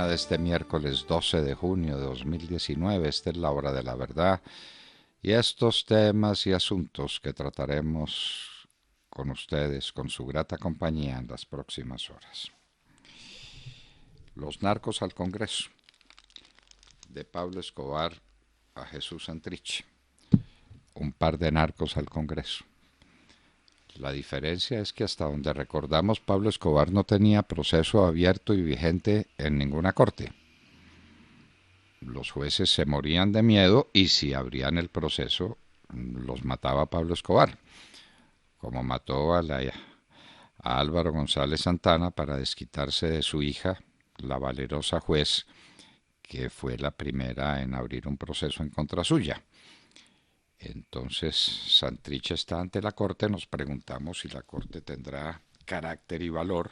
mañana de este miércoles 12 de junio de 2019. Esta es la hora de la verdad y estos temas y asuntos que trataremos con ustedes, con su grata compañía en las próximas horas. Los narcos al Congreso, de Pablo Escobar a Jesús Santrich. Un par de narcos al Congreso. La diferencia es que hasta donde recordamos, Pablo Escobar no tenía proceso abierto y vigente en ninguna corte. Los jueces se morían de miedo y si abrían el proceso, los mataba Pablo Escobar, como mató a Álvaro González Santana para desquitarse de su hija, la valerosa juez, que fue la primera en abrir un proceso en contra suya. Entonces, Santrich está ante la Corte, nos preguntamos si la Corte tendrá carácter y valor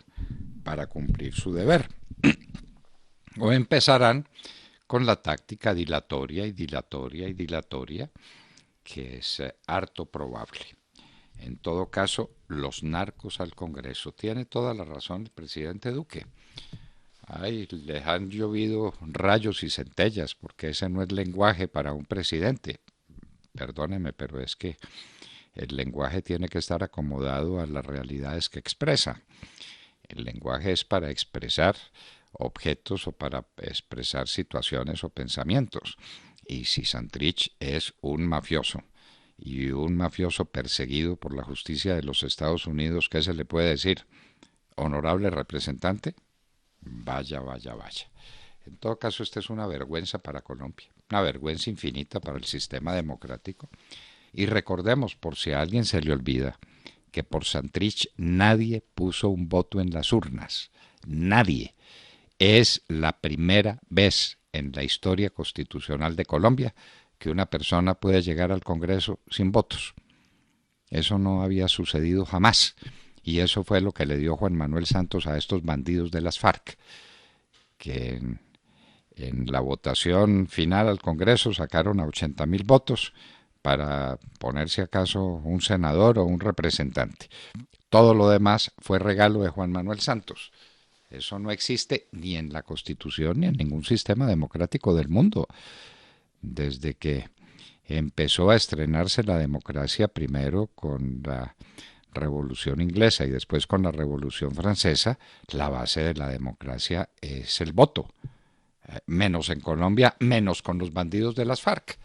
para cumplir su deber. O empezarán con la táctica dilatoria y dilatoria y dilatoria, que es harto probable. En todo caso, los narcos al Congreso. Tiene toda la razón el presidente Duque. Ay, les han llovido rayos y centellas, porque ese no es lenguaje para un presidente. Perdóneme, pero es que el lenguaje tiene que estar acomodado a las realidades que expresa. El lenguaje es para expresar objetos o para expresar situaciones o pensamientos. Y si Santrich es un mafioso, y un mafioso perseguido por la justicia de los Estados Unidos, ¿qué se le puede decir? Honorable representante, vaya, vaya, vaya. En todo caso, esta es una vergüenza para Colombia, una vergüenza infinita para el sistema democrático. Y recordemos, por si a alguien se le olvida, que por Santrich nadie puso un voto en las urnas. Nadie. Es la primera vez en la historia constitucional de Colombia que una persona puede llegar al Congreso sin votos. Eso no había sucedido jamás. Y eso fue lo que le dio Juan Manuel Santos a estos bandidos de las FARC, que en la votación final al Congreso sacaron a 80.000 votos para ponerse acaso un senador o un representante. Todo lo demás fue regalo de Juan Manuel Santos. Eso no existe ni en la Constitución ni en ningún sistema democrático del mundo. Desde que empezó a estrenarse la democracia, primero con la Revolución Inglesa y después con la Revolución Francesa, la base de la democracia es el voto. Menos en Colombia, menos con los bandidos de las FARC.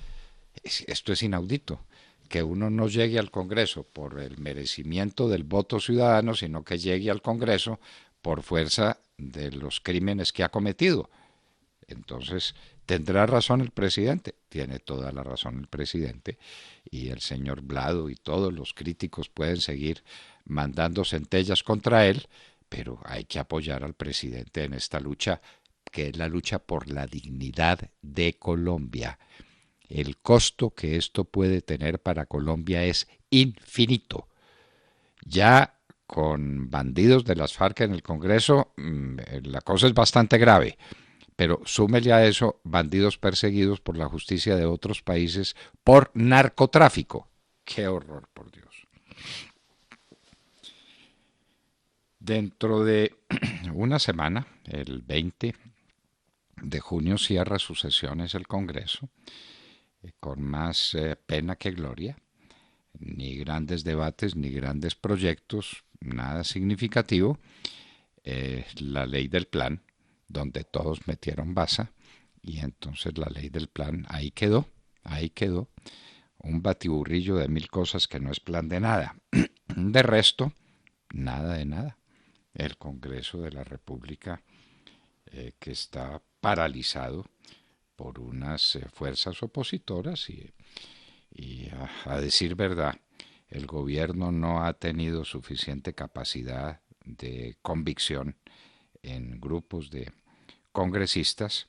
Esto es inaudito, que uno no llegue al Congreso por el merecimiento del voto ciudadano, sino que llegue al Congreso por fuerza de los crímenes que ha cometido. Entonces, ¿tendrá razón el presidente? Tiene toda la razón el presidente. Y el señor Blado y todos los críticos pueden seguir mandando centellas contra él, pero hay que apoyar al presidente en esta lucha, que es la lucha por la dignidad de Colombia. El costo que esto puede tener para Colombia es infinito. Ya con bandidos de las FARC en el Congreso, la cosa es bastante grave. Pero súmele a eso bandidos perseguidos por la justicia de otros países por narcotráfico. ¡Qué horror, por Dios! Dentro de una semana, el 20 de junio, cierra sus sesiones el Congreso, con más pena que gloria. Ni grandes debates, ni grandes proyectos, nada significativo. La ley del plan, donde todos metieron baza, y entonces la ley del plan ahí quedó, un batiburrillo de mil cosas que no es plan de nada. De resto, nada de nada. El Congreso de la República, que está paralizado por unas fuerzas opositoras y a decir verdad, el gobierno no ha tenido suficiente capacidad de convicción en grupos de congresistas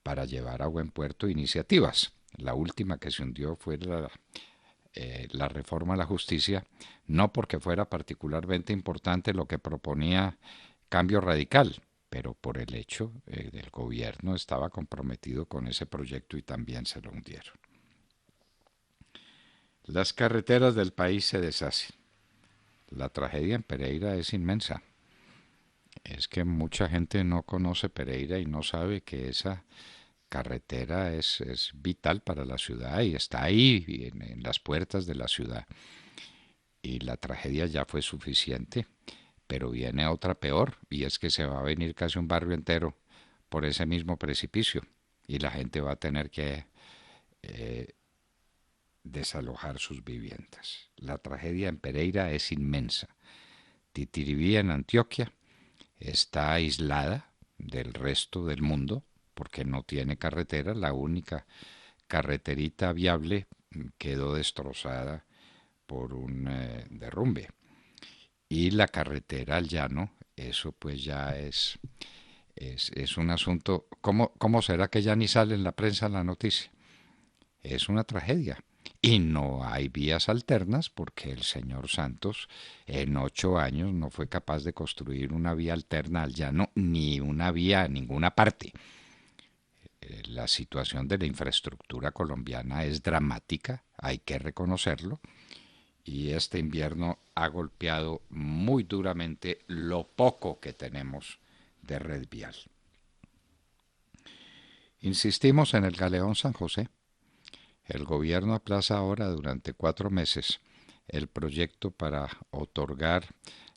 para llevar a buen puerto iniciativas. La última que se hundió fue la reforma a la justicia, no porque fuera particularmente importante lo que proponía Cambio Radical, pero por el hecho del gobierno estaba comprometido con ese proyecto y también se lo hundieron. Las carreteras del país se deshacen. La tragedia en Pereira es inmensa. Es que mucha gente no conoce Pereira y no sabe que esa carretera es vital para la ciudad y está ahí en las puertas de la ciudad. Y la tragedia ya fue suficiente, pero viene otra peor, y es que se va a venir casi un barrio entero por ese mismo precipicio y la gente va a tener que eh, desalojar sus viviendas. La tragedia en Pereira es inmensa. Titiribí en Antioquia está aislada del resto del mundo porque no tiene carretera. La única carreterita viable quedó destrozada por un derrumbe. Y la carretera al llano, eso pues ya es un asunto. ¿Cómo será que ya ni sale en la prensa la noticia? Es una tragedia. Y no hay vías alternas porque el señor Santos en 8 años no fue capaz de construir una vía alterna al llano ni una vía a ninguna parte. La situación de la infraestructura colombiana es dramática, hay que reconocerlo, y este invierno ha golpeado muy duramente lo poco que tenemos de red vial. Insistimos en el Galeón San José. El gobierno aplaza ahora durante 4 meses el proyecto para otorgar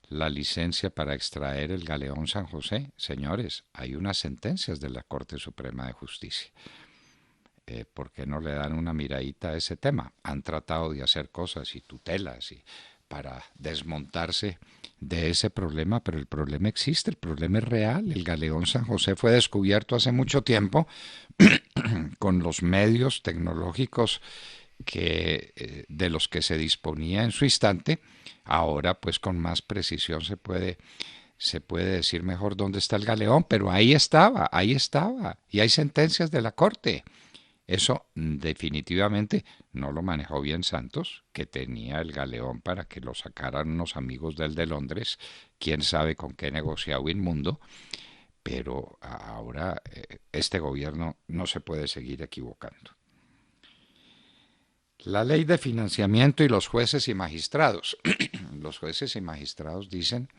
la licencia para extraer el galeón San José. Señores, hay unas sentencias de la Corte Suprema de Justicia. ¿Por qué no le dan una miradita a ese tema? Han tratado de hacer cosas y tutelas y para desmontarse de ese problema, pero el problema existe, el problema es real. El galeón San José fue descubierto hace mucho tiempo con los medios tecnológicos de los que se disponía en su instante. Ahora pues con más precisión se puede decir mejor dónde está el galeón, pero ahí estaba, y hay sentencias de la Corte. Eso definitivamente no lo manejó bien Santos, que tenía el galeón para que lo sacaran unos amigos del de Londres, quién sabe con qué negociado inmundo, pero ahora este gobierno no se puede seguir equivocando. La ley de financiamiento y los jueces y magistrados. Los jueces y magistrados dicen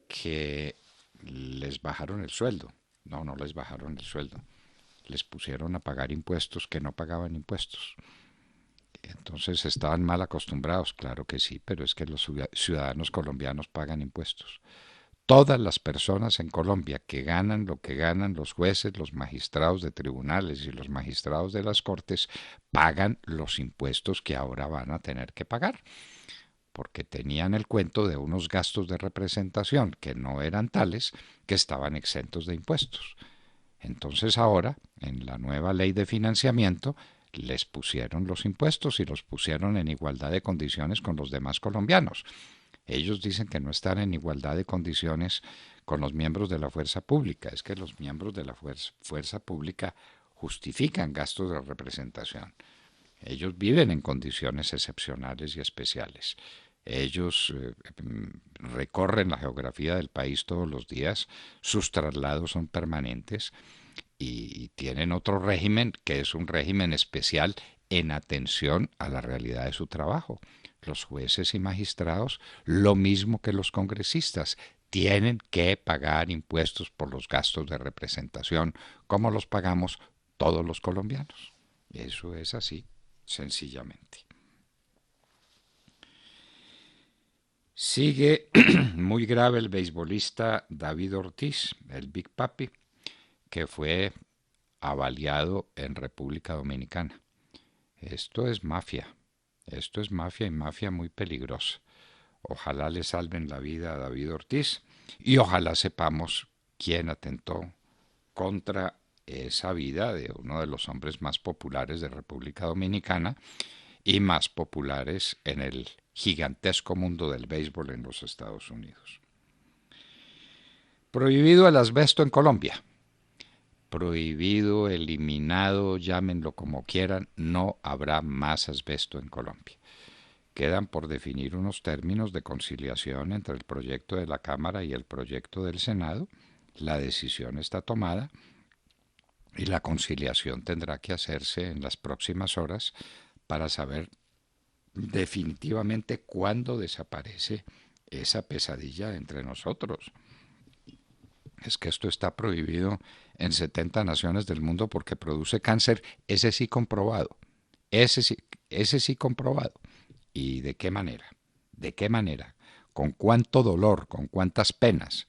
que les bajaron el sueldo. No, no les bajaron el sueldo. Les pusieron a pagar impuestos que no pagaban impuestos. Entonces estaban mal acostumbrados, claro que sí, pero es que los ciudadanos colombianos pagan impuestos. Todas las personas en Colombia que ganan lo que ganan los jueces, los magistrados de tribunales y los magistrados de las cortes pagan los impuestos que ahora van a tener que pagar, porque tenían el cuento de unos gastos de representación que no eran tales que estaban exentos de impuestos. Entonces ahora, en la nueva ley de financiamiento, les pusieron los impuestos y los pusieron en igualdad de condiciones con los demás colombianos. Ellos dicen que no están en igualdad de condiciones con los miembros de la fuerza pública. Es que los miembros de la fuerza pública justifican gastos de representación. Ellos viven en condiciones excepcionales y especiales. Ellos recorren la geografía del país todos los días, sus traslados son permanentes y tienen otro régimen que es un régimen especial en atención a la realidad de su trabajo. Los jueces y magistrados, lo mismo que los congresistas, tienen que pagar impuestos por los gastos de representación, como los pagamos todos los colombianos. Eso es así, sencillamente. Sigue muy grave el beisbolista David Ortiz, el Big Papi, que fue avaliado en República Dominicana. Esto es mafia y mafia muy peligrosa. Ojalá le salven la vida a David Ortiz y ojalá sepamos quién atentó contra esa vida de uno de los hombres más populares de República Dominicana y más populares en el gigantesco mundo del béisbol en los Estados Unidos. Prohibido el asbesto en Colombia. Prohibido, eliminado, llámenlo como quieran, no habrá más asbesto en Colombia. Quedan por definir unos términos de conciliación entre el proyecto de la Cámara y el proyecto del Senado. La decisión está tomada y la conciliación tendrá que hacerse en las próximas horas para saber definitivamente cuándo desaparece esa pesadilla entre nosotros. es que esto está prohibido en 70 naciones del mundo porque produce cáncer, ese sí comprobado, ese sí, ese sí comprobado. ¿Y de qué manera? ¿De qué manera? ¿Con cuánto dolor? ¿Con cuántas penas?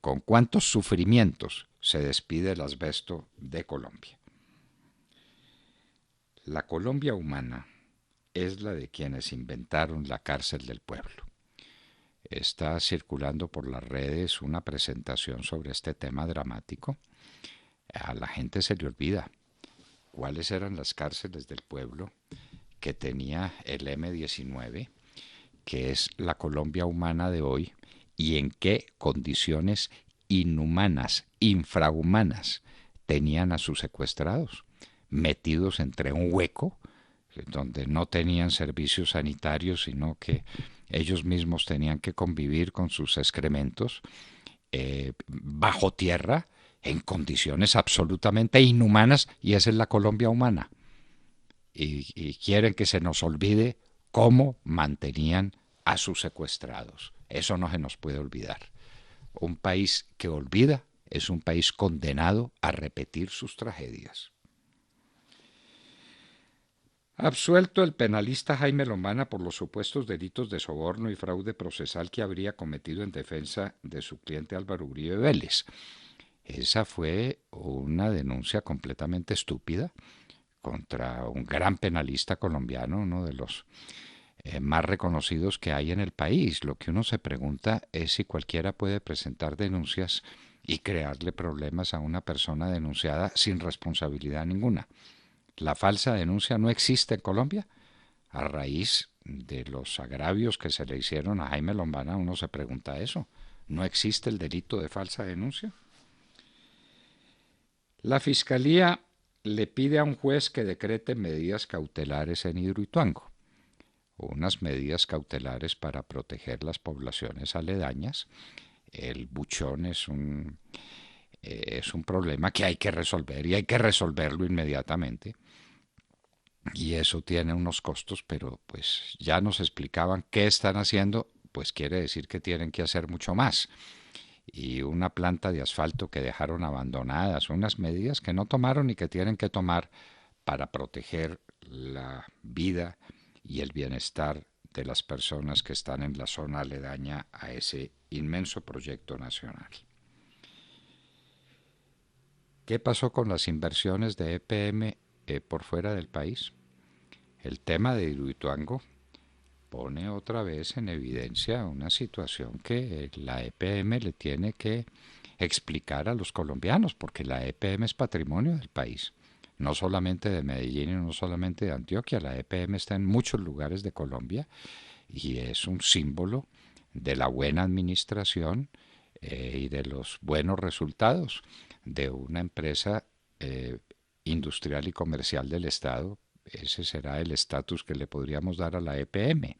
¿Con cuántos sufrimientos se despide el asbesto de Colombia? La Colombia humana es la de quienes inventaron la cárcel del pueblo. Está circulando por las redes una presentación sobre este tema dramático. A la gente se le olvida cuáles eran las cárceles del pueblo que tenía el M-19, que es la Colombia humana de hoy, y en qué condiciones inhumanas, infrahumanas, tenían a sus secuestrados, metidos entre un hueco, donde no tenían servicios sanitarios, sino que ellos mismos tenían que convivir con sus excrementos, bajo tierra, en condiciones absolutamente inhumanas, y esa es la Colombia humana. Y quieren que se nos olvide cómo mantenían a sus secuestrados. Eso no se nos puede olvidar. Un país que olvida es un país condenado a repetir sus tragedias. Absuelto el penalista Jaime Lombana por los supuestos delitos de soborno y fraude procesal que habría cometido en defensa de su cliente Álvaro Uribe Vélez. Esa fue una denuncia completamente estúpida contra un gran penalista colombiano, uno de los más reconocidos que hay en el país. Lo que uno se pregunta es si cualquiera puede presentar denuncias y crearle problemas a una persona denunciada sin responsabilidad ninguna. La falsa denuncia no existe en Colombia. A raíz de los agravios que se le hicieron a Jaime Lombana, uno se pregunta eso. ¿No existe el delito de falsa denuncia? La Fiscalía le pide a un juez que decrete medidas cautelares en Hidroituango, unas medidas cautelares para proteger las poblaciones aledañas. El buchón es un problema que hay que resolver y hay que resolverlo inmediatamente. Y eso tiene unos costos, pero pues ya nos explicaban qué están haciendo, pues quiere decir que tienen que hacer mucho más. Y una planta de asfalto que dejaron abandonadas, unas medidas que no tomaron y que tienen que tomar para proteger la vida y el bienestar de las personas que están en la zona aledaña a ese inmenso proyecto nacional. ¿Qué pasó con las inversiones de EPM por fuera del país? El tema de Hidroituango pone otra vez en evidencia una situación que la EPM le tiene que explicar a los colombianos, porque la EPM es patrimonio del país, no solamente de Medellín y no solamente de Antioquia. La EPM está en muchos lugares de Colombia y es un símbolo de la buena administración y de los buenos resultados de una empresa industrial y comercial del Estado. Ese será el estatus que le podríamos dar a la EPM.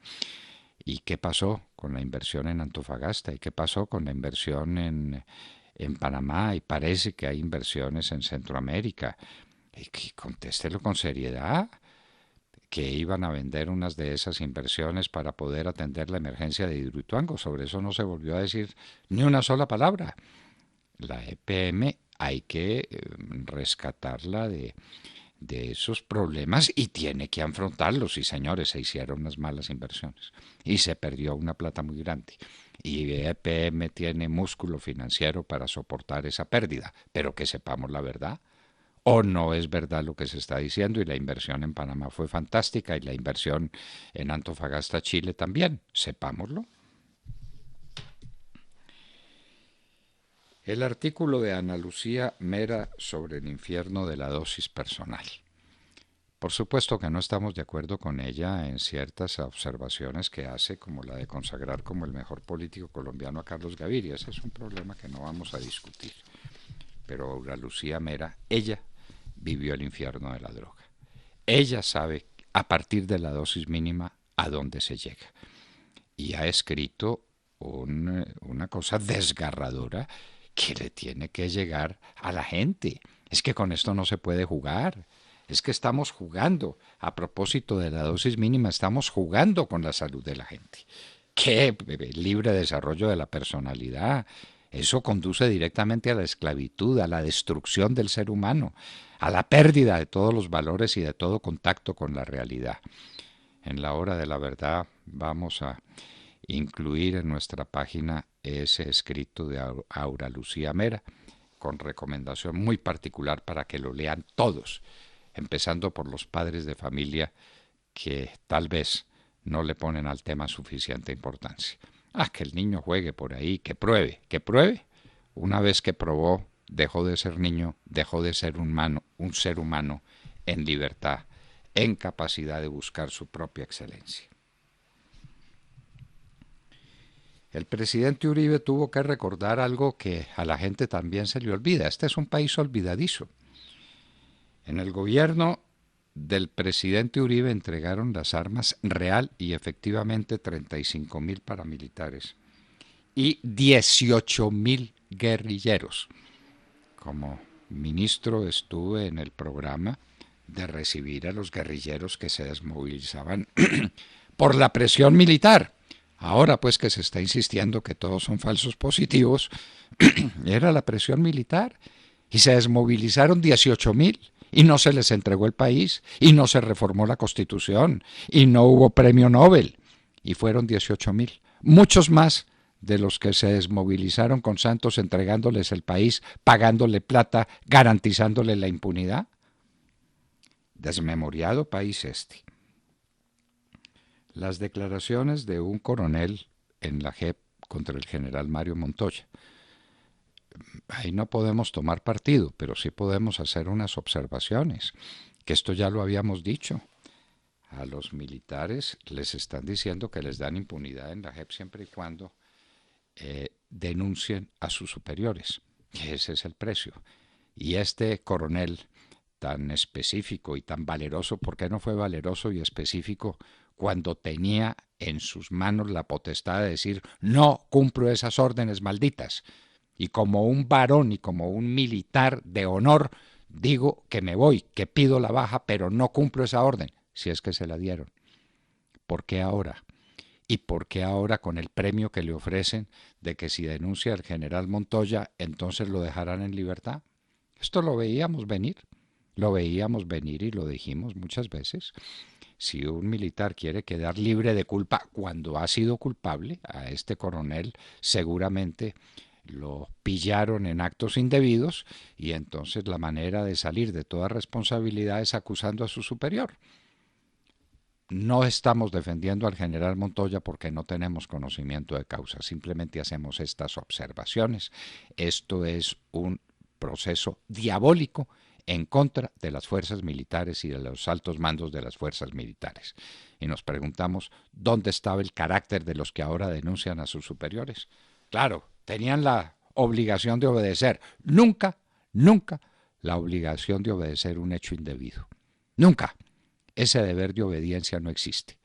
¿Y qué pasó con la inversión en Antofagasta? ¿Y qué pasó con la inversión en Panamá? Y parece que hay inversiones en Centroamérica. Y que contéstelo con seriedad, que iban a vender unas de esas inversiones para poder atender la emergencia de Hidroituango. Sobre eso no se volvió a decir ni una sola palabra. La EPM hay que rescatarla de esos problemas y tiene que afrontarlos. Y señores, se hicieron unas malas inversiones y se perdió una plata muy grande. Y EPM tiene músculo financiero para soportar esa pérdida, pero que sepamos la verdad. O no es verdad lo que se está diciendo, y la inversión en Panamá fue fantástica y la inversión en Antofagasta, Chile también. Sepámoslo. El artículo de Ana Lucía Mera sobre el infierno de la dosis personal. Por supuesto que no estamos de acuerdo con ella en ciertas observaciones que hace, como la de consagrar como el mejor político colombiano a Carlos Gaviria. Ese es un problema que no vamos a discutir. Pero Ana Lucía Mera, ella vivió el infierno de la droga. Ella sabe a partir de la dosis mínima a dónde se llega. Y ha escrito una cosa desgarradora que le tiene que llegar a la gente. Es que con esto no se puede jugar. Es que estamos jugando. A propósito de la dosis mínima, estamos jugando con la salud de la gente. ¿Qué? Libre desarrollo de la personalidad. Eso conduce directamente a la esclavitud, a la destrucción del ser humano, a la pérdida de todos los valores y de todo contacto con la realidad. En la hora de la verdad vamos a incluir en nuestra página ese escrito de Aura Lucía Mera, con recomendación muy particular para que lo lean todos, empezando por los padres de familia que tal vez no le ponen al tema suficiente importancia. Que el niño juegue por ahí, que pruebe, que pruebe. Una vez que probó, dejó de ser niño, dejó de ser un ser humano en libertad, en capacidad de buscar su propia excelencia. El presidente Uribe tuvo que recordar algo que a la gente también se le olvida. Este es un país olvidadizo. En el gobierno del presidente Uribe entregaron las armas real y efectivamente 35.000 paramilitares y 18.000 guerrilleros. Como ministro estuve en el programa de recibir a los guerrilleros que se desmovilizaban por la presión militar. Ahora pues que se está insistiendo que todos son falsos positivos, era la presión militar y se desmovilizaron 18.000 y no se les entregó el país y no se reformó la Constitución y no hubo premio Nobel y fueron 18.000, muchos más de los que se desmovilizaron con Santos entregándoles el país, pagándole plata, garantizándole la impunidad. Desmemoriado país este. Las declaraciones de un coronel en la JEP contra el general Mario Montoya. Ahí no podemos tomar partido, pero sí podemos hacer unas observaciones, que esto ya lo habíamos dicho. A los militares les están diciendo que les dan impunidad en la JEP siempre y cuando denuncien a sus superiores. Ese es el precio. Y este coronel tan específico y tan valeroso, ¿por qué no fue valeroso y específico cuando tenía en sus manos la potestad de decir no cumplo esas órdenes malditas? Y como un varón y como un militar de honor digo que me voy, que pido la baja, pero no cumplo esa orden, si es que se la dieron. ¿Por qué ahora? ¿Y por qué ahora con el premio que le ofrecen de que si denuncia al general Montoya, entonces lo dejarán en libertad? Esto lo veíamos venir y lo dijimos muchas veces. Si un militar quiere quedar libre de culpa cuando ha sido culpable, a este coronel seguramente lo pillaron en actos indebidos y entonces la manera de salir de toda responsabilidad es acusando a su superior. No estamos defendiendo al general Montoya porque no tenemos conocimiento de causa, simplemente hacemos estas observaciones. Esto es un proceso diabólico en contra de las fuerzas militares y de los altos mandos de las fuerzas militares. Y nos preguntamos dónde estaba el carácter de los que ahora denuncian a sus superiores. Claro, tenían la obligación de obedecer. Nunca la obligación de obedecer un hecho indebido. Nunca. Ese deber de obediencia no existe.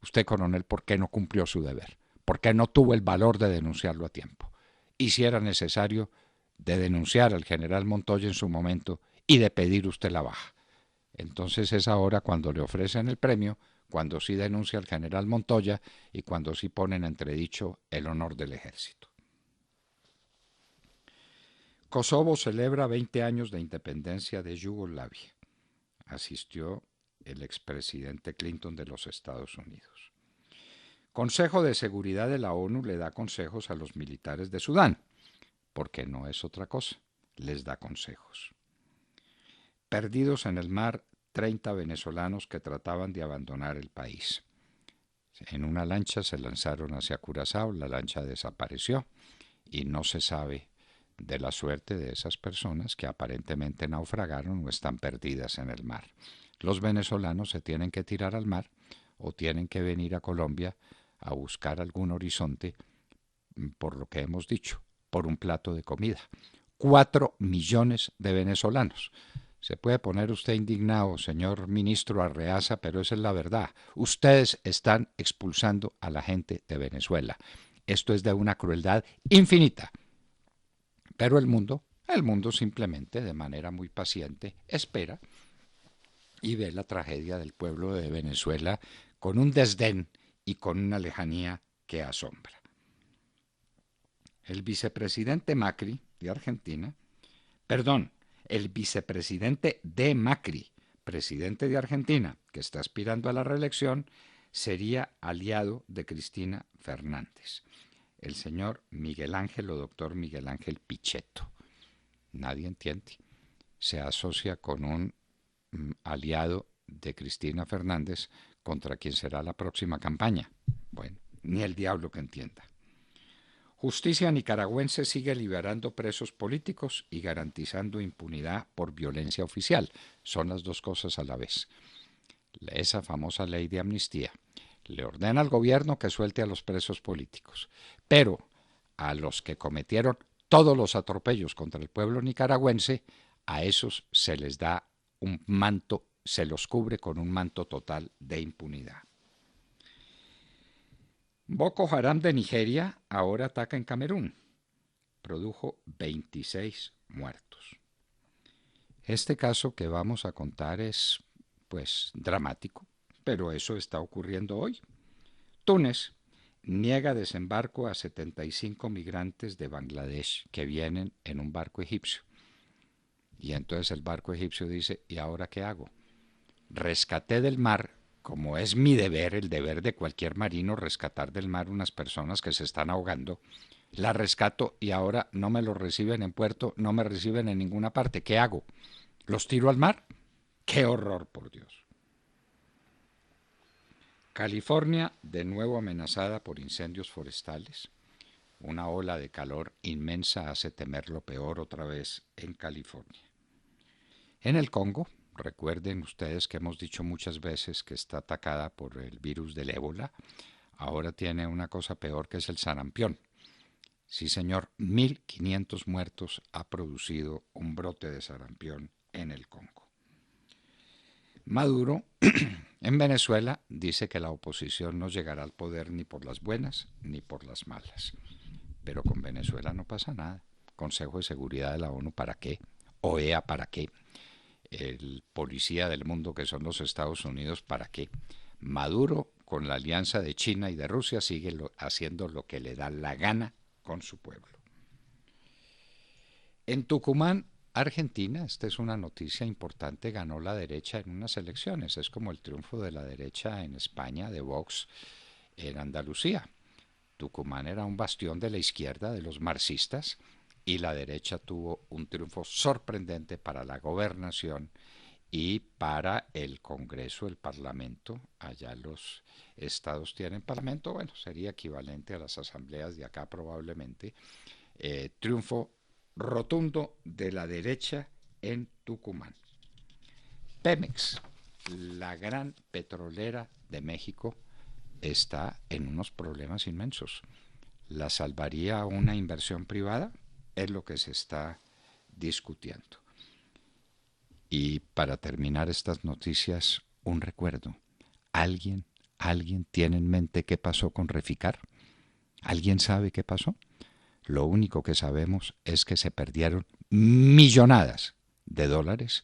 Usted, coronel, ¿por qué no cumplió su deber? ¿Por qué no tuvo el valor de denunciarlo a tiempo? Y si era necesario, de denunciar al general Montoya en su momento y de pedir usted la baja. Entonces es ahora cuando le ofrecen el premio, cuando sí denuncia al general Montoya y cuando sí ponen en entredicho el honor del ejército. Kosovo celebra 20 años de independencia de Yugoslavia. Asistió el expresidente Clinton de los Estados Unidos. Consejo de Seguridad de la ONU le da consejos a los militares de Sudán, porque no es otra cosa, les da consejos. Perdidos en el mar 30 venezolanos que trataban de abandonar el país. En una lancha se lanzaron hacia Curazao, la lancha desapareció y no se sabe de la suerte de esas personas que aparentemente naufragaron o están perdidas en el mar. Los venezolanos se tienen que tirar al mar o tienen que venir a Colombia a buscar algún horizonte, por lo que hemos dicho, por un plato de comida. 4 millones de venezolanos. Se puede poner usted indignado, señor ministro Arreaza, pero esa es la verdad. Ustedes están expulsando a la gente de Venezuela. Esto es de una crueldad infinita. Pero el mundo simplemente, de manera muy paciente, espera y ve la tragedia del pueblo de Venezuela con un desdén y con una lejanía que asombra. El vicepresidente Macri de Argentina, perdón, el vicepresidente de Macri, presidente de Argentina, que está aspirando a la reelección, sería aliado de Cristina Fernández, el señor Miguel Ángel o doctor Miguel Ángel Pichetto. Nadie entiende. Se asocia con un aliado de Cristina Fernández contra quien será la próxima campaña. Bueno, ni el diablo que entienda. Justicia nicaragüense sigue liberando presos políticos y garantizando impunidad por violencia oficial. Son las dos cosas a la vez. Esa famosa ley de amnistía le ordena al gobierno que suelte a los presos políticos, pero a los que cometieron todos los atropellos contra el pueblo nicaragüense, a esos se les da un manto, se los cubre con un manto total de impunidad. Boko Haram de Nigeria ahora ataca en Camerún. Produjo 26 muertos. Este caso que vamos a contar es, pues, dramático, pero eso está ocurriendo hoy. Túnez niega desembarco a 75 migrantes de Bangladesh que vienen en un barco egipcio. Y entonces el barco egipcio dice, ¿y ahora qué hago? Rescaté del mar, como es mi deber, el deber de cualquier marino, rescatar del mar unas personas que se están ahogando, la rescato y ahora no me los reciben en puerto, no me reciben en ninguna parte. ¿Qué hago? ¿Los tiro al mar? ¡Qué horror, por Dios! California, de nuevo amenazada por incendios forestales. Una ola de calor inmensa hace temer lo peor otra vez en California. En el Congo, recuerden ustedes que hemos dicho muchas veces que está atacada por el virus del ébola. Ahora tiene una cosa peor que es el sarampión. Sí, señor, 1.500 muertos ha producido un brote de sarampión en el Congo. Maduro, en Venezuela, dice que la oposición no llegará al poder ni por las buenas ni por las malas. Pero con Venezuela no pasa nada. Consejo de Seguridad de la ONU, ¿para qué? OEA, ¿para qué? El policía del mundo que son los Estados Unidos, ¿para qué? Maduro, con la alianza de China y de Rusia, sigue haciendo lo que le da la gana con su pueblo. En Tucumán, Argentina, esta es una noticia importante, ganó la derecha en unas elecciones. Es como el triunfo de la derecha en España, de Vox, en Andalucía. Tucumán era un bastión de la izquierda, de los marxistas, y la derecha tuvo un triunfo sorprendente para la gobernación y para el Congreso, el Parlamento. Allá los estados tienen parlamento, bueno, sería equivalente a las asambleas de acá probablemente. Triunfo rotundo de la derecha en Tucumán. Pemex, la gran petrolera de México, está en unos problemas inmensos. ¿La salvaría una inversión privada? Es lo que se está discutiendo. Y para terminar estas noticias, un recuerdo. ¿Alguien tiene en mente qué pasó con Reficar? ¿Alguien sabe qué pasó? Lo único que sabemos es que se perdieron millonadas de dólares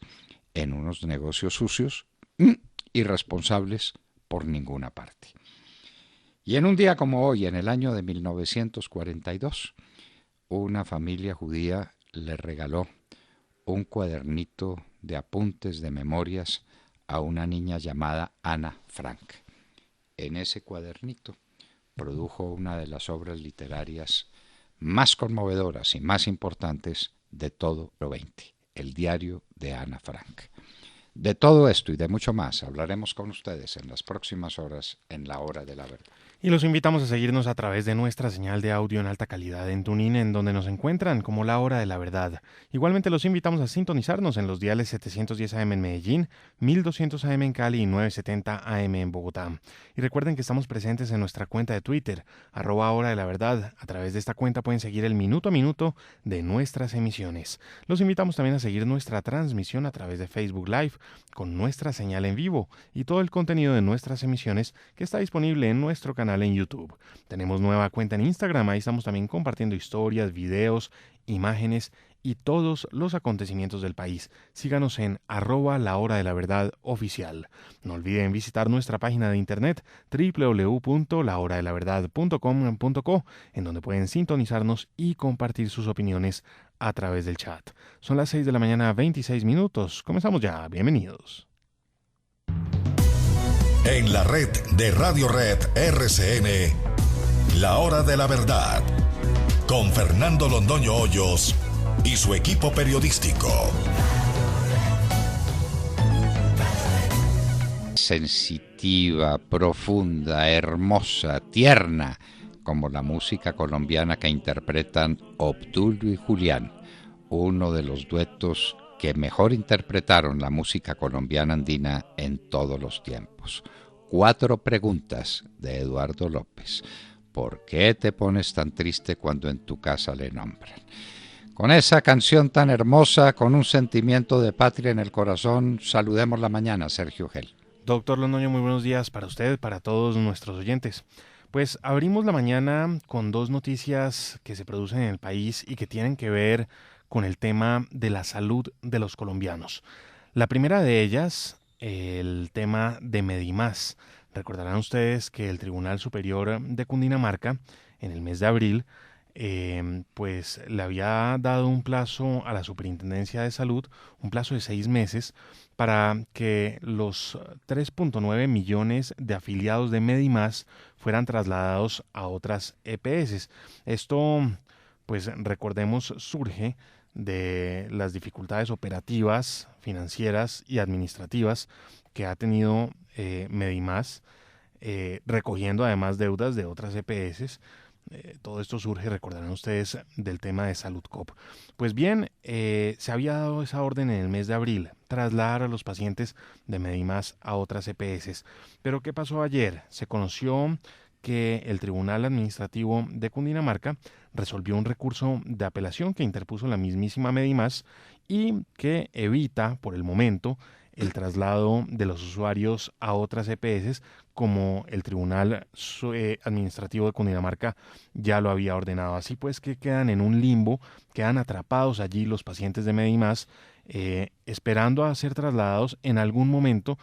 en unos negocios sucios, irresponsables por ninguna parte. Y en un día como hoy, en el año de 1942, una familia judía le regaló un cuadernito de apuntes, de memorias, a una niña llamada Ana Frank. En ese cuadernito produjo una de las obras literarias más conmovedoras y más importantes de todo el siglo XX, el diario de Ana Frank. De todo esto y de mucho más hablaremos con ustedes en las próximas horas en La Hora de la Verdad. Y los invitamos a seguirnos a través de nuestra señal de audio en alta calidad en TuneIn, en donde nos encuentran como La Hora de la Verdad. Igualmente los invitamos a sintonizarnos en los diales 710 AM en Medellín, 1200 AM en Cali y 970 AM en Bogotá. Y recuerden que estamos presentes en nuestra cuenta de Twitter, @Hora de la Verdad. A través de esta cuenta pueden seguir el minuto a minuto de nuestras emisiones. Los invitamos también a seguir nuestra transmisión a través de Facebook Live, con nuestra señal en vivo y todo el contenido de nuestras emisiones que está disponible en nuestro canal en YouTube. Tenemos nueva cuenta en Instagram, ahí estamos también compartiendo historias, videos, imágenes y todos los acontecimientos del país. Síganos en @lahoradelaverdad_oficial. No olviden visitar nuestra página de internet www.lahoradelaverdad.com.co, en donde pueden sintonizarnos y compartir sus opiniones a través del chat. Son las 6 de la mañana, 26 minutos. Comenzamos ya. Bienvenidos. En la red de Radio Red RCN, La Hora de la Verdad, con Fernando Londoño Hoyos y su equipo periodístico. Sensitiva, profunda, hermosa, tierna, como la música colombiana que interpretan Obdulio y Julián, uno de los duetos que mejor interpretaron la música colombiana andina en todos los tiempos. 4 preguntas de Eduardo López. ¿Por qué te pones tan triste cuando en tu casa le nombran? Con esa canción tan hermosa, con un sentimiento de patria en el corazón, saludemos la mañana, Sergio Gel. Doctor Londoño, muy buenos días para usted, para todos nuestros oyentes. Pues abrimos la mañana con 2 noticias que se producen en el país y que tienen que ver con el tema de la salud de los colombianos. La primera de ellas, el tema de Medimás. Recordarán ustedes que el Tribunal Superior de Cundinamarca, en el mes de abril, pues le había dado un plazo a la Superintendencia de Salud, un plazo de 6 meses, para que los 3.9 millones de afiliados de Medimás fueran trasladados a otras EPS. Esto, pues recordemos, surge de las dificultades operativas, financieras y administrativas que ha tenido Medimás, recogiendo además deudas de otras EPS. Todo esto surge, recordarán ustedes, del tema de Saludcop. Pues bien, se había dado esa orden en el mes de abril, trasladar a los pacientes de Medimás a otras EPS. Pero ¿qué pasó ayer? Se conoció que el Tribunal Administrativo de Cundinamarca resolvió un recurso de apelación que interpuso la mismísima Medimás y que evita, por el momento, el traslado de los usuarios a otras EPS, como el Tribunal Administrativo de Cundinamarca ya lo había ordenado. Así pues que quedan en un limbo, quedan atrapados allí los pacientes de Medimás, esperando a ser trasladados en algún momento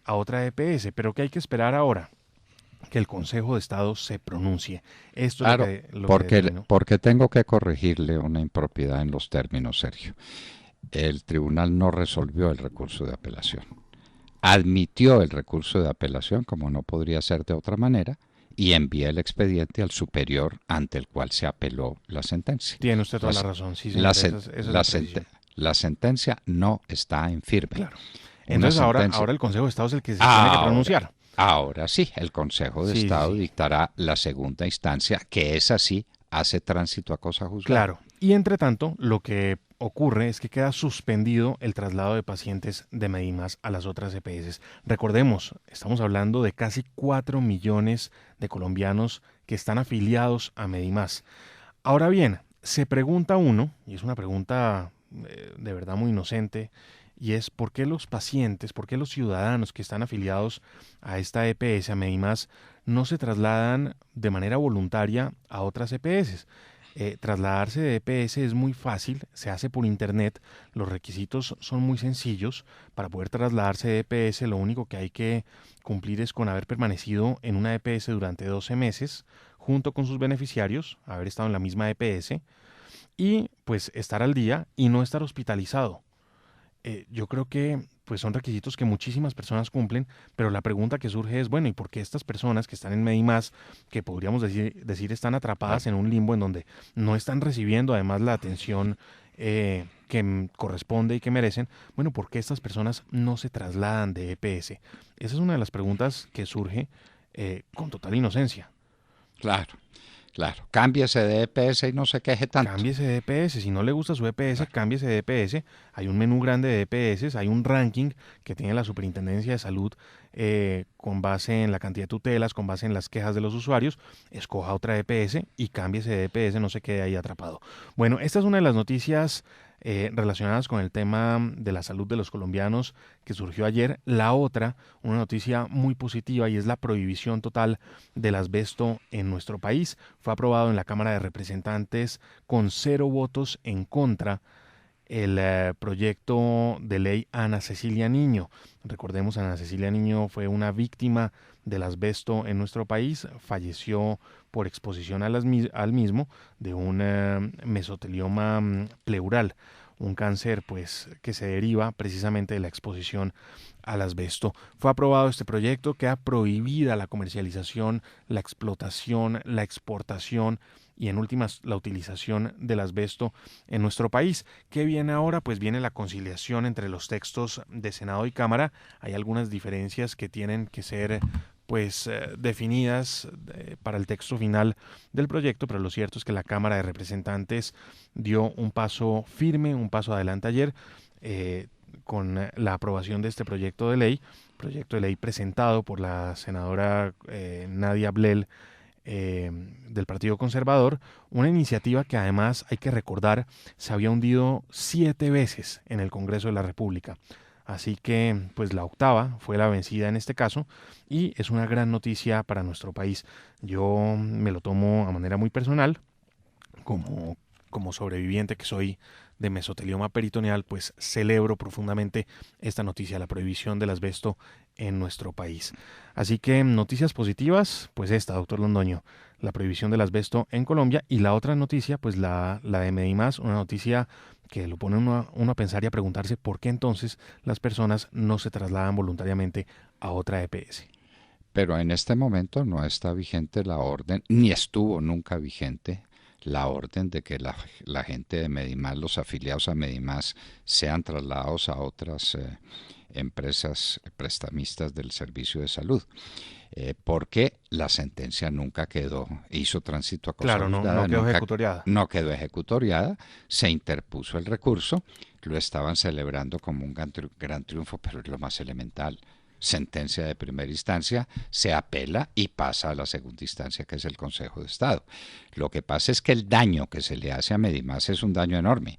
a otra EPS. Pero ¿qué hay que esperar ahora? Que el Consejo de Estado se pronuncie. Esto Claro, es lo que porque tengo que corregirle una impropiedad en los términos, Sergio. El tribunal no resolvió el recurso de apelación. Admitió el recurso de apelación, como no podría ser de otra manera, y envía el expediente al superior ante el cual se apeló la sentencia. Tiene usted toda la razón. Sí, señor, la sentencia no está en firme. Claro. Entonces ahora el Consejo de Estado es el que se tiene que pronunciar. Ahora sí, el Consejo de Estado dictará la segunda instancia, que esa sí hace tránsito a cosa juzgada. Claro. Y entre tanto, lo que ocurre es que queda suspendido el traslado de pacientes de Medimás a las otras EPS. Recordemos, estamos hablando de casi 4 millones de colombianos que están afiliados a Medimás. Ahora bien, se pregunta uno, y es una pregunta de verdad muy inocente, y es ¿por qué los pacientes, por qué los ciudadanos que están afiliados a esta EPS, a Medimás, no se trasladan de manera voluntaria a otras EPS? Trasladarse de EPS es muy fácil, se hace por internet, los requisitos son muy sencillos. Para poder trasladarse de EPS lo único que hay que cumplir es con haber permanecido en una EPS durante 12 meses junto con sus beneficiarios, haber estado en la misma EPS y pues estar al día y no estar hospitalizado. Yo creo que pues son requisitos que muchísimas personas cumplen, pero la pregunta que surge es, bueno, ¿y por qué estas personas que están en Medimás, que podríamos decir están atrapadas en un limbo en donde no están recibiendo además la atención que corresponde y que merecen? Bueno, ¿por qué estas personas no se trasladan de EPS? Esa es una de las preguntas que surge con total inocencia. Claro. Cámbiese de EPS y no se queje tanto. Cámbiese de EPS. Si no le gusta su EPS, cámbiese de EPS. Hay un menú grande de EPS, hay un ranking que tiene la Superintendencia de Salud con base en la cantidad de tutelas, con base en las quejas de los usuarios. Escoja otra EPS y cámbiese de EPS, no se quede ahí atrapado. Bueno, esta es una de las noticias relacionadas con el tema de la salud de los colombianos que surgió ayer. La otra, una noticia muy positiva, y es la prohibición total del asbesto en nuestro país. Fue aprobado en la Cámara de Representantes con 0 votos en contra el proyecto de ley Ana Cecilia Niño. Recordemos, Ana Cecilia Niño fue una víctima del asbesto en nuestro país, falleció por exposición al mismo de un mesotelioma pleural, un cáncer pues que se deriva precisamente de la exposición al asbesto. Fue aprobado este proyecto, queda prohibida la comercialización, la explotación, la exportación y en últimas la utilización del asbesto en nuestro país. ¿Qué viene ahora? Pues viene la conciliación entre los textos de Senado y Cámara. Hay algunas diferencias que tienen que ser definidas para el texto final del proyecto, pero lo cierto es que la Cámara de Representantes dio un paso firme, un paso adelante ayer con la aprobación de este proyecto de ley presentado por la senadora Nadia Blel del Partido Conservador, una iniciativa que además, hay que recordar, se había hundido 7 veces en el Congreso de la República. Así que, pues la octava fue la vencida en este caso y es una gran noticia para nuestro país. Yo me lo tomo a manera muy personal, como sobreviviente que soy de mesotelioma peritoneal, pues celebro profundamente esta noticia, la prohibición del asbesto en nuestro país. Así que noticias positivas, pues esta, doctor Londoño, la prohibición del asbesto en Colombia, y la otra noticia, pues la de Medimás, una noticia que lo pone uno a pensar y a preguntarse por qué entonces las personas no se trasladan voluntariamente a otra EPS. Pero en este momento no está vigente la orden, ni estuvo nunca vigente la orden de que la gente de Medimás, los afiliados a Medimás, sean trasladados a otras empresas prestamistas del servicio de salud. Porque la sentencia nunca hizo tránsito a cosa juzgada. Claro, no quedó ejecutoriada. No quedó ejecutoriada, se interpuso el recurso, lo estaban celebrando como un gran triunfo, pero es lo más elemental. Sentencia de primera instancia, se apela y pasa a la segunda instancia, que es el Consejo de Estado. Lo que pasa es que el daño que se le hace a Medimás es un daño enorme,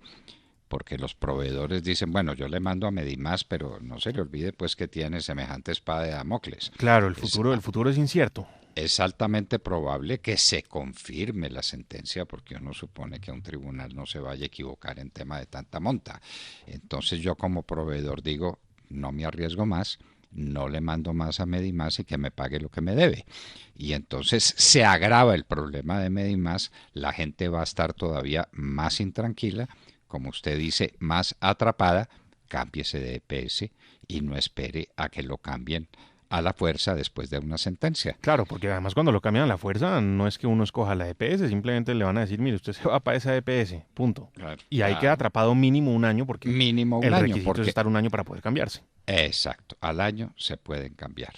porque los proveedores dicen, bueno, yo le mando a Medimás, pero no se le olvide pues que tiene semejante espada de Damocles. Claro, el futuro es incierto. Es altamente probable que se confirme la sentencia, porque uno supone que un tribunal no se vaya a equivocar en tema de tanta monta. Entonces yo como proveedor digo, no me arriesgo más, no le mando más a Medimás y que me pague lo que me debe. Y entonces se agrava el problema de Medimás, la gente va a estar todavía más intranquila, como usted dice, más atrapada. Cámbiese de EPS y no espere a que lo cambien a la fuerza después de una sentencia. Claro, porque además cuando lo cambian a la fuerza no es que uno escoja la EPS, simplemente le van a decir, mire, usted se va para esa EPS, punto. Claro, y ahí queda atrapado mínimo un año, porque el requisito es estar un año para poder cambiarse. Exacto, al año se pueden cambiar.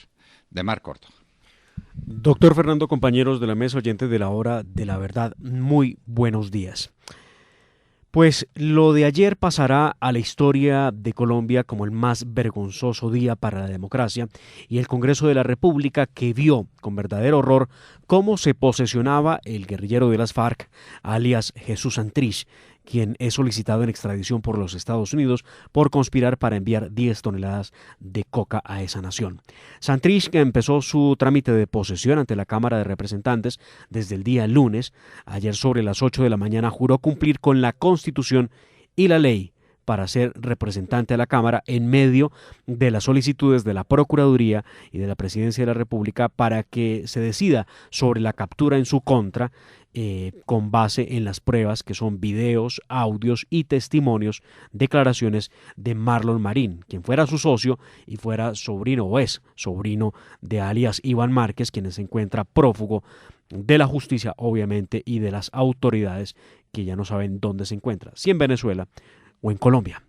De Mar Corto. Doctor Fernando, compañeros de la mesa, oyentes de la hora de la verdad, muy buenos días. Pues lo de ayer pasará a la historia de Colombia como el más vergonzoso día para la democracia y el Congreso de la República, que vio con verdadero horror cómo se posesionaba el guerrillero de las FARC, alias Jesús Santrich, quien es solicitado en extradición por los Estados Unidos por conspirar para enviar 10 toneladas de coca a esa nación. Santrich, que empezó su trámite de posesión ante la Cámara de Representantes desde el día lunes, ayer sobre las 8 de la mañana juró cumplir con la Constitución y la ley para ser representante a la Cámara en medio de las solicitudes de la Procuraduría y de la Presidencia de la República para que se decida sobre la captura en su contra con base en las pruebas que son videos, audios y testimonios, declaraciones de Marlon Marín, quien fuera su socio y fuera sobrino o es sobrino de alias Iván Márquez, quien se encuentra prófugo de la justicia, obviamente, y de las autoridades que ya no saben dónde se encuentra, si en Venezuela o en Colombia.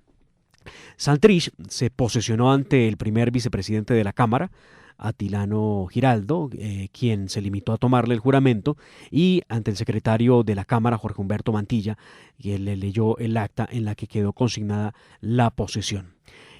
Santrich se posesionó ante el primer vicepresidente de la Cámara, Atilano Giraldo, quien se limitó a tomarle el juramento, y ante el secretario de la Cámara, Jorge Humberto Mantilla, quien le leyó el acta en la que quedó consignada la posesión.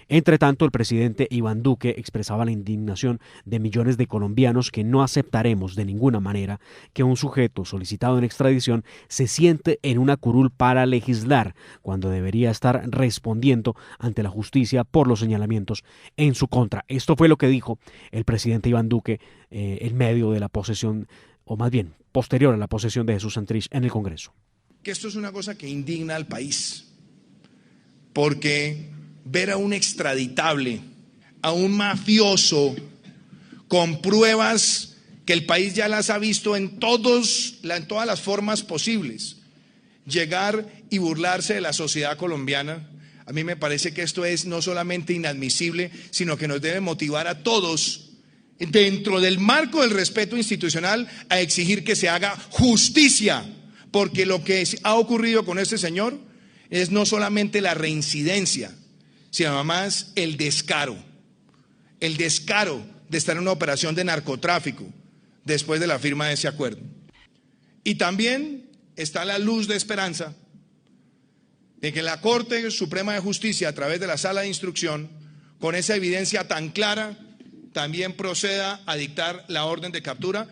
Entre tanto, el presidente Iván Duque expresaba la indignación de millones de colombianos que no aceptaremos de ninguna manera que un sujeto solicitado en extradición se siente en una curul para legislar, cuando debería estar respondiendo ante la justicia por los señalamientos en su contra. Esto fue lo que dijo el presidente Iván Duque en medio de la posesión, o más bien posterior a la posesión de Jesús Santrich en el Congreso. Que esto es una cosa que indigna al país, porque ver a un extraditable, a un mafioso, con pruebas que el país ya las ha visto en todas las formas posibles, llegar y burlarse de la sociedad colombiana, a mí me parece que esto es no solamente inadmisible, sino que nos debe motivar a todos, dentro del marco del respeto institucional, a exigir que se haga justicia, porque lo que ha ocurrido con este señor es no solamente la reincidencia, sino además el descaro de estar en una operación de narcotráfico después de la firma de ese acuerdo. Y también está la luz de esperanza de que la Corte Suprema de Justicia, a través de la Sala de Instrucción, con esa evidencia tan clara, también proceda a dictar la orden de captura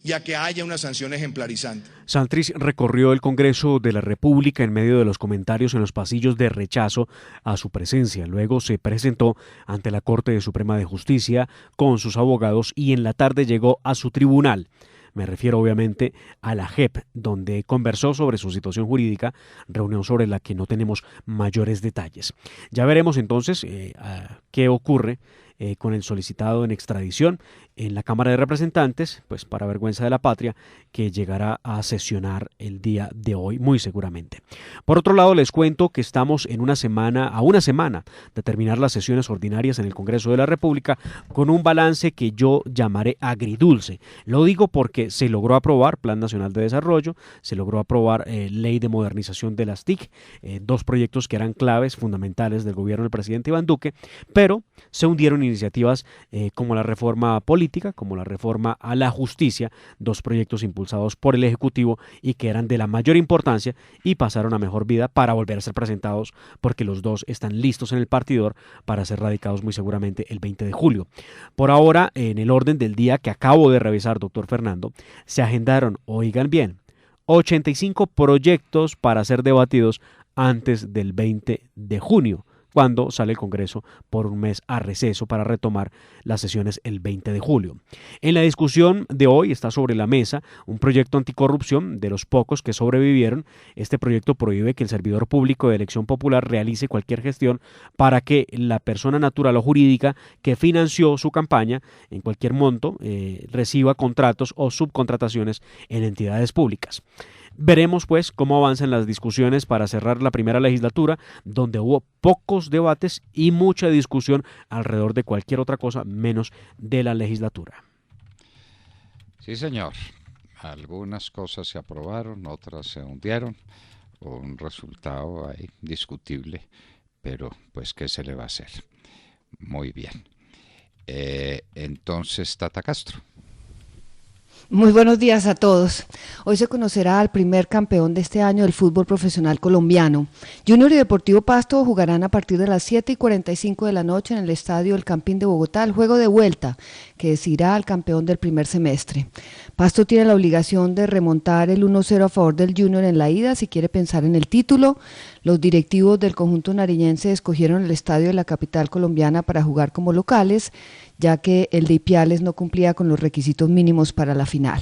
y a que haya una sanción ejemplarizante. Santrich recorrió el Congreso de la República en medio de los comentarios en los pasillos de rechazo a su presencia. Luego se presentó ante la Corte Suprema de Justicia con sus abogados y en la tarde llegó a su tribunal. Me refiero obviamente a la JEP, donde conversó sobre su situación jurídica, reunión sobre la que no tenemos mayores detalles. Ya veremos entonces qué ocurre con el solicitado en extradición en la Cámara de Representantes, pues para vergüenza de la patria, que llegará a sesionar el día de hoy, muy seguramente. Por otro lado, les cuento que estamos a una semana de terminar las sesiones ordinarias en el Congreso de la República con un balance que yo llamaré agridulce. Lo digo porque se logró aprobar Plan Nacional de Desarrollo, se logró aprobar Ley de Modernización de las TIC, dos proyectos que eran claves, fundamentales del gobierno del presidente Iván Duque, pero se hundieron iniciativas como la reforma política, como la reforma a la justicia, dos proyectos impulsados por el Ejecutivo y que eran de la mayor importancia y pasaron a mejor vida para volver a ser presentados porque los dos están listos en el partidor para ser radicados muy seguramente el 20 de julio. Por ahora, en el orden del día que acabo de revisar, doctor Fernando, se agendaron, oigan bien, 85 proyectos para ser debatidos antes del 20 de junio. Cuando sale el Congreso por un mes a receso para retomar las sesiones el 20 de julio. En la discusión de hoy está sobre la mesa un proyecto anticorrupción de los pocos que sobrevivieron. Este proyecto prohíbe que el servidor público de elección popular realice cualquier gestión para que la persona natural o jurídica que financió su campaña en cualquier monto reciba contratos o subcontrataciones en entidades públicas. Veremos pues cómo avanzan las discusiones para cerrar la primera legislatura, donde hubo pocos debates y mucha discusión alrededor de cualquier otra cosa menos de la legislatura. Sí, señor. Algunas cosas se aprobaron, otras se hundieron. Un resultado ahí discutible, pero pues ¿qué se le va a hacer? Muy bien. Entonces, Tata Castro. Muy buenos días a todos. Hoy se conocerá al primer campeón de este año del fútbol profesional colombiano. Junior y Deportivo Pasto jugarán a partir de las 7:45 de la noche en el estadio El Campín de Bogotá el juego de vuelta que decidirá al campeón del primer semestre. Pasto tiene la obligación de remontar el 1-0 a favor del Junior en la ida si quiere pensar en el título. Los directivos del conjunto nariñense escogieron el estadio de la capital colombiana para jugar como locales, ya que el de Ipiales no cumplía con los requisitos mínimos para la final.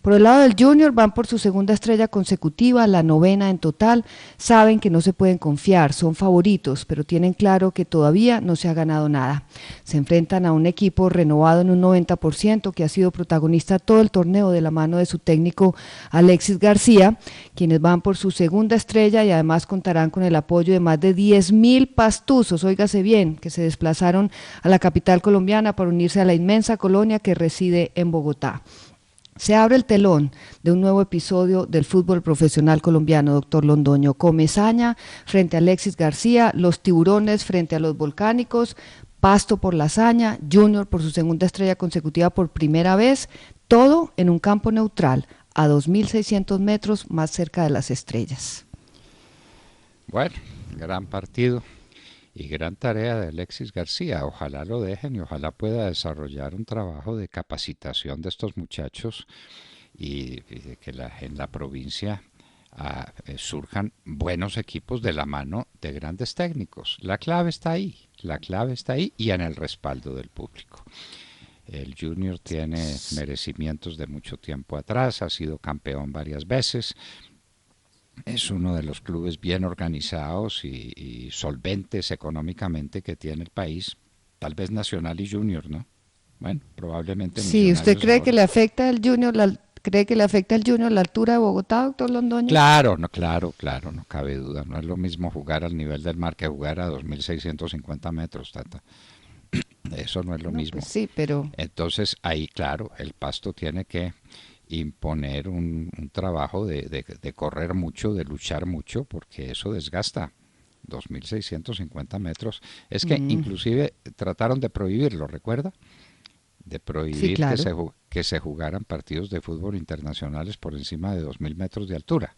Por el lado del Junior van por su segunda estrella consecutiva, la 9ª en total. Saben que no se pueden confiar, son favoritos, pero tienen claro que todavía no se ha ganado nada. Se enfrentan a un equipo renovado en un 90% que ha sido protagonista todo el torneo de la mano de su técnico Alexis García, quienes van por su segunda estrella y además contarán con el apoyo de más de 10.000 pastuzos, óigase bien, que se desplazaron a la capital colombiana para unirse a la inmensa colonia que reside en Bogotá. Se abre el telón de un nuevo episodio del fútbol profesional colombiano, doctor Londoño. Comesaña frente a Alexis García, los Tiburones frente a los Volcánicos, Pasto por la hazaña, Junior por su segunda estrella consecutiva por primera vez, todo en un campo neutral, a 2.600 metros más cerca de las estrellas. Bueno, gran partido Y gran tarea de Alexis García. Ojalá lo dejen y ojalá pueda desarrollar un trabajo de capacitación de estos muchachos y de que en la provincia surjan buenos equipos de la mano de grandes técnicos. La clave está ahí y en el respaldo del público. El Junior tiene merecimientos de mucho tiempo atrás, ha sido campeón varias veces, es uno de los clubes bien organizados y solventes económicamente que tiene el país, tal vez Nacional y Junior, ¿no? Bueno, probablemente. Sí, ¿usted cree que le afecta al Junior la altura de Bogotá, doctor Londoño? Claro, no cabe duda. No es lo mismo jugar al nivel del mar que jugar a 2.650 metros, Tata. Eso no es lo mismo. Pues sí, pero... Entonces, ahí, claro, el Pasto tiene que imponer un trabajo de correr mucho, de luchar mucho, porque eso desgasta. 2.650 metros. Es que inclusive trataron de prohibirlo, ¿recuerda? De prohibir sí, claro, que se jugaran partidos de fútbol internacionales por encima de 2.000 metros de altura.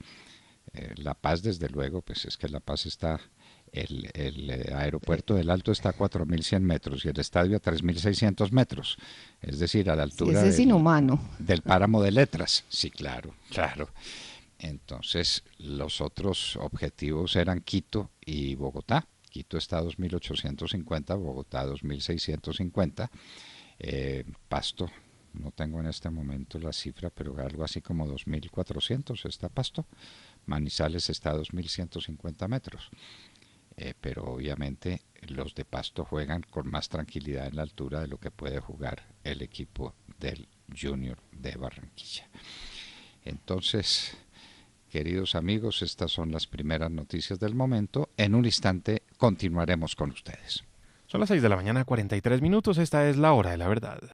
La Paz, desde luego, pues es que La Paz está, el aeropuerto del Alto está a 4.100 metros y el estadio a 3.600 metros, es decir, a la altura sí, ese es inhumano. del páramo de Letras. Sí, claro. Entonces, los otros objetivos eran Quito y Bogotá. Quito está a 2.850, Bogotá a 2.650. Pasto, no tengo en este momento la cifra, pero algo así como 2.400 está Pasto. Manizales está a 2.150 metros. Pero obviamente los de Pasto juegan con más tranquilidad en la altura de lo que puede jugar el equipo del Junior de Barranquilla. Entonces, queridos amigos, estas son las primeras noticias del momento. En un instante continuaremos con ustedes. Son las 6 de la mañana, 43 minutos. Esta es la hora de la verdad.